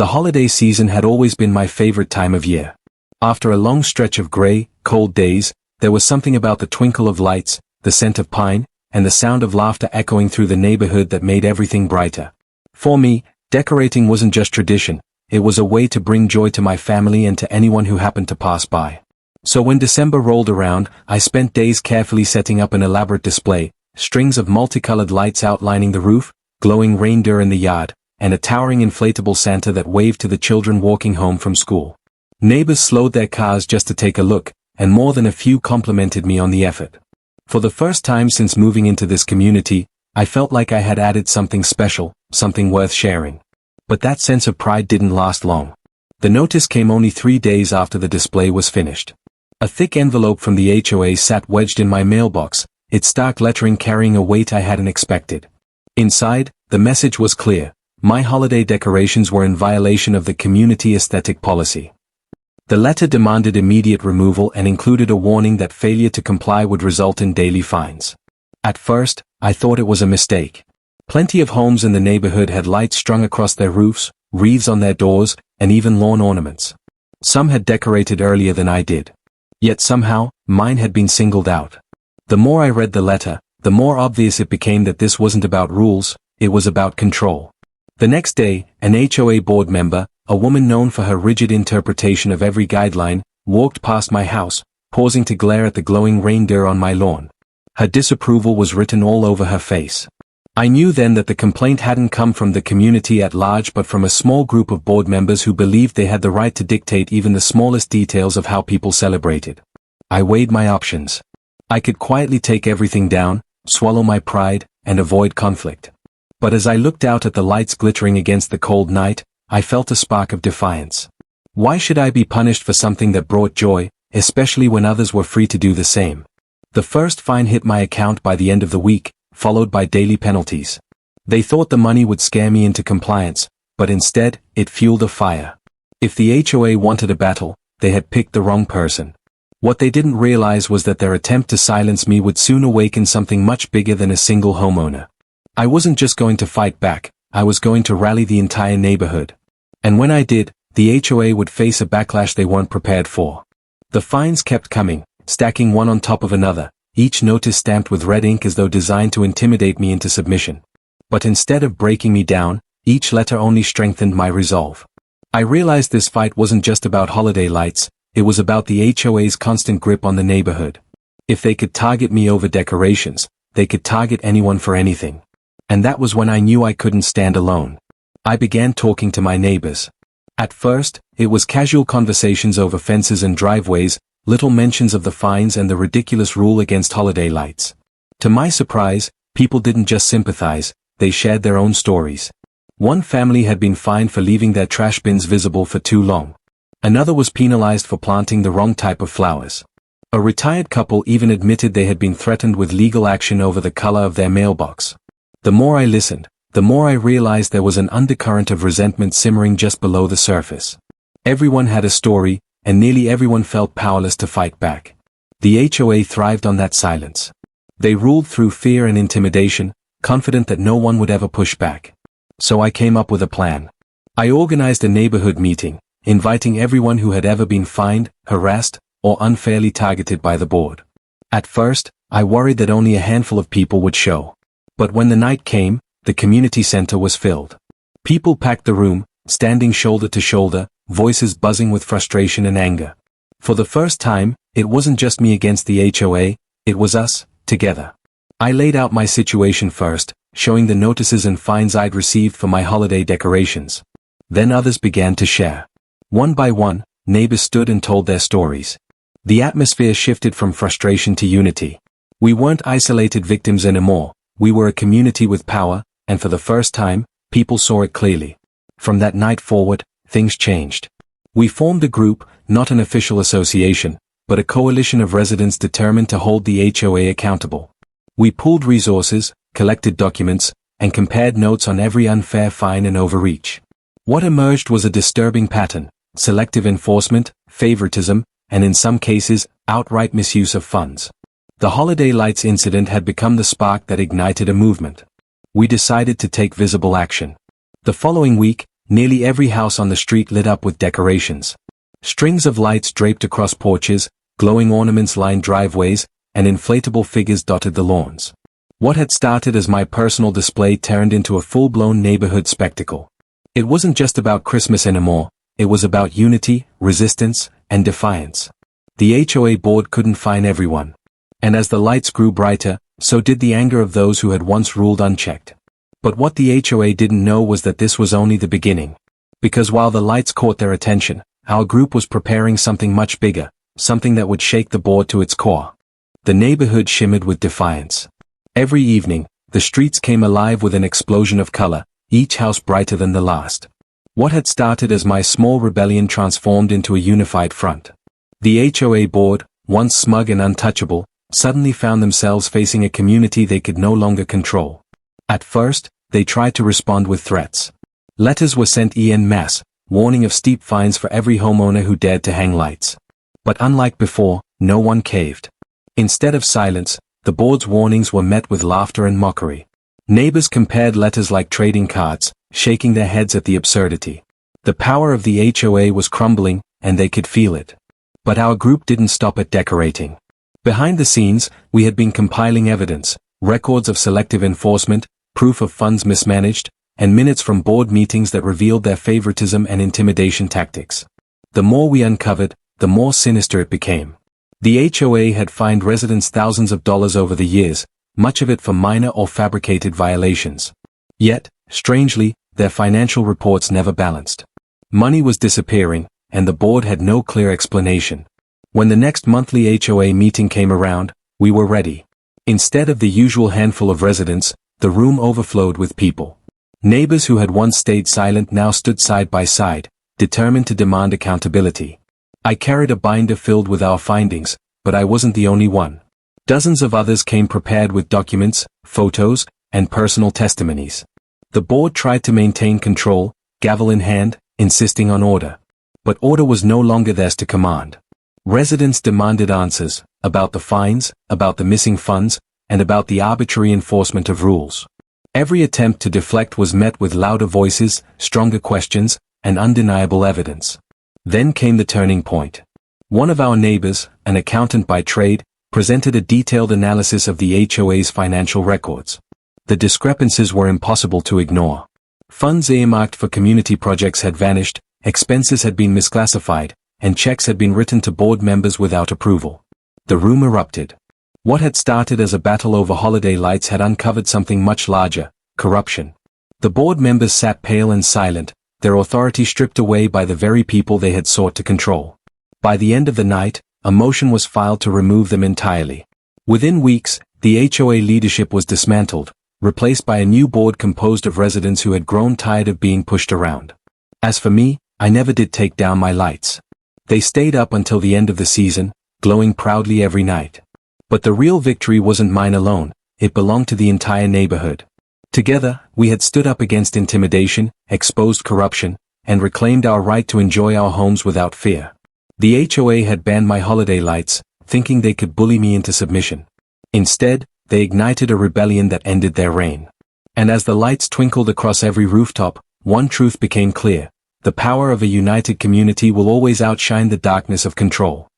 The holiday season had always been my favorite time of year. After a long stretch of gray, cold days, there was something about the twinkle of lights, the scent of pine, and the sound of laughter echoing through the neighborhood that made everything brighter. For me, decorating wasn't just tradition, it was a way to bring joy to my family and to anyone who happened to pass by. So when December rolled around, I spent days carefully setting up an elaborate display, strings of multicolored lights outlining the roof, glowing reindeer in the yard, and a towering inflatable Santa that waved to the children walking home from school. Neighbors slowed their cars just to take a look, and more than a few complimented me on the effort. For the first time since moving into this community, I felt like I had added something special, something worth sharing. But that sense of pride didn't last long. The notice came only 3 days after the display was finished. A thick envelope from the HOA sat wedged in my mailbox, its stark lettering carrying a weight I hadn't expected. Inside, the message was clear: my holiday decorations were in violation of the community aesthetic policy. The letter demanded immediate removal and included a warning that failure to comply would result in daily fines. At first, I thought it was a mistake. Plenty of homes in the neighborhood had lights strung across their roofs, wreaths on their doors, and even lawn ornaments. Some had decorated earlier than I did. Yet somehow, mine had been singled out. The more I read the letter, the more obvious it became that this wasn't about rules, it was about control. The next day, an HOA board member, a woman known for her rigid interpretation of every guideline, walked past my house, pausing to glare at the glowing reindeer on my lawn. Her disapproval was written all over her face. I knew then that the complaint hadn't come from the community at large but from a small group of board members who believed they had the right to dictate even the smallest details of how people celebrated. I weighed my options. I could quietly take everything down, swallow my pride, and avoid conflict. But as I looked out at the lights glittering against the cold night, I felt a spark of defiance. Why should I be punished for something that brought joy, especially when others were free to do the same? The first fine hit my account by the end of the week, followed by daily penalties. They thought the money would scare me into compliance, but instead, it fueled a fire. If the HOA wanted a battle, they had picked the wrong person. What they didn't realize was that their attempt to silence me would soon awaken something much bigger than a single homeowner. I wasn't just going to fight back, I was going to rally the entire neighborhood. And when I did, the HOA would face a backlash they weren't prepared for. The fines kept coming, stacking one on top of another, each notice stamped with red ink as though designed to intimidate me into submission. But instead of breaking me down, each letter only strengthened my resolve. I realized this fight wasn't just about holiday lights, it was about the HOA's constant grip on the neighborhood. If they could target me over decorations, they could target anyone for anything. And that was when I knew I couldn't stand alone. I began talking to my neighbors. At first, it was casual conversations over fences and driveways, little mentions of the fines and the ridiculous rule against holiday lights. To my surprise, people didn't just sympathize, they shared their own stories. One family had been fined for leaving their trash bins visible for too long. Another was penalized for planting the wrong type of flowers. A retired couple even admitted they had been threatened with legal action over the color of their mailbox. The more I listened, the more I realized there was an undercurrent of resentment simmering just below the surface. Everyone had a story, and nearly everyone felt powerless to fight back. The HOA thrived on that silence. They ruled through fear and intimidation, confident that no one would ever push back. So I came up with a plan. I organized a neighborhood meeting, inviting everyone who had ever been fined, harassed, or unfairly targeted by the board. At first, I worried that only a handful of people would show. But when the night came, the community center was filled. People packed the room, standing shoulder to shoulder, voices buzzing with frustration and anger. For the first time, it wasn't just me against the HOA, it was us, together. I laid out my situation first, showing the notices and fines I'd received for my holiday decorations. Then others began to share. One by one, neighbors stood and told their stories. The atmosphere shifted from frustration to unity. We weren't isolated victims anymore, we were a community with power, and for the first time, people saw it clearly. From that night forward, things changed. We formed a group, not an official association, but a coalition of residents determined to hold the HOA accountable. We pooled resources, collected documents, and compared notes on every unfair fine and overreach. What emerged was a disturbing pattern: selective enforcement, favoritism, and in some cases, outright misuse of funds. The holiday lights incident had become the spark that ignited a movement. We decided to take visible action. The following week, Nearly every house on the street lit up with decorations. Strings of lights draped across porches, glowing ornaments lined driveways, and inflatable figures dotted the lawns. What had started as my personal display turned into a full-blown neighborhood spectacle. It wasn't just about Christmas anymore, it was about unity, resistance, and defiance. The HOA board couldn't find everyone. And as the lights grew brighter, so did the anger of those who had once ruled unchecked. But what the HOA didn't know was that this was only the beginning. Because while the lights caught their attention, our group was preparing something much bigger, something that would shake the board to its core. The neighborhood shimmered with defiance. Every evening, the streets came alive with an explosion of color, each house brighter than the last. What had started as my small rebellion transformed into a unified front. The HOA board, once smug and untouchable, suddenly found themselves facing a community they could no longer control. At first, they tried to respond with threats. Letters were sent en masse, warning of steep fines for every homeowner who dared to hang lights. But unlike before, no one caved. Instead of silence, the board's warnings were met with laughter and mockery. Neighbors compared letters like trading cards, shaking their heads at the absurdity. The power of the HOA was crumbling, and they could feel it. But our group didn't stop at decorating. Behind the scenes, we had been compiling evidence, records of selective enforcement, proof of funds mismanaged, and minutes from board meetings that revealed their favoritism and intimidation tactics. The more we uncovered, the more sinister it became. The HOA had fined residents thousands of dollars over the years, much of it for minor or fabricated violations. Yet, strangely, their financial reports never balanced. Money was disappearing, and the board had no clear explanation. When the next monthly HOA meeting came around, we were ready. Instead of the usual handful of residents, the room overflowed with people. Neighbors who had once stayed silent now stood side by side, determined to demand accountability. I carried a binder filled with our findings, but I wasn't the only one. Dozens of others came prepared with documents, photos, and personal testimonies. The board tried to maintain control, gavel in hand, insisting on order. But order was no longer theirs to command. Residents demanded answers, about the fines, about the missing funds, and about the arbitrary enforcement of rules. Every attempt to deflect was met with louder voices, stronger questions, and undeniable evidence. Then came the turning point. One of our neighbors, an accountant by trade, presented a detailed analysis of the HOA's financial records. The discrepancies were impossible to ignore. Funds earmarked for community projects had vanished, expenses had been misclassified, and checks had been written to board members without approval. The room erupted. What had started as a battle over holiday lights had uncovered something much larger: corruption. The board members sat pale and silent, their authority stripped away by the very people they had sought to control. By the end of the night, a motion was filed to remove them entirely. Within weeks, the HOA leadership was dismantled, replaced by a new board composed of residents who had grown tired of being pushed around. As for me, I never did take down my lights. They stayed up until the end of the season, glowing proudly every night. But the real victory wasn't mine alone, it belonged to the entire neighborhood. Together, we had stood up against intimidation, exposed corruption, and reclaimed our right to enjoy our homes without fear. The HOA had banned my holiday lights, thinking they could bully me into submission. Instead, they ignited a rebellion that ended their reign. And as the lights twinkled across every rooftop, one truth became clear: the power of a united community will always outshine the darkness of control.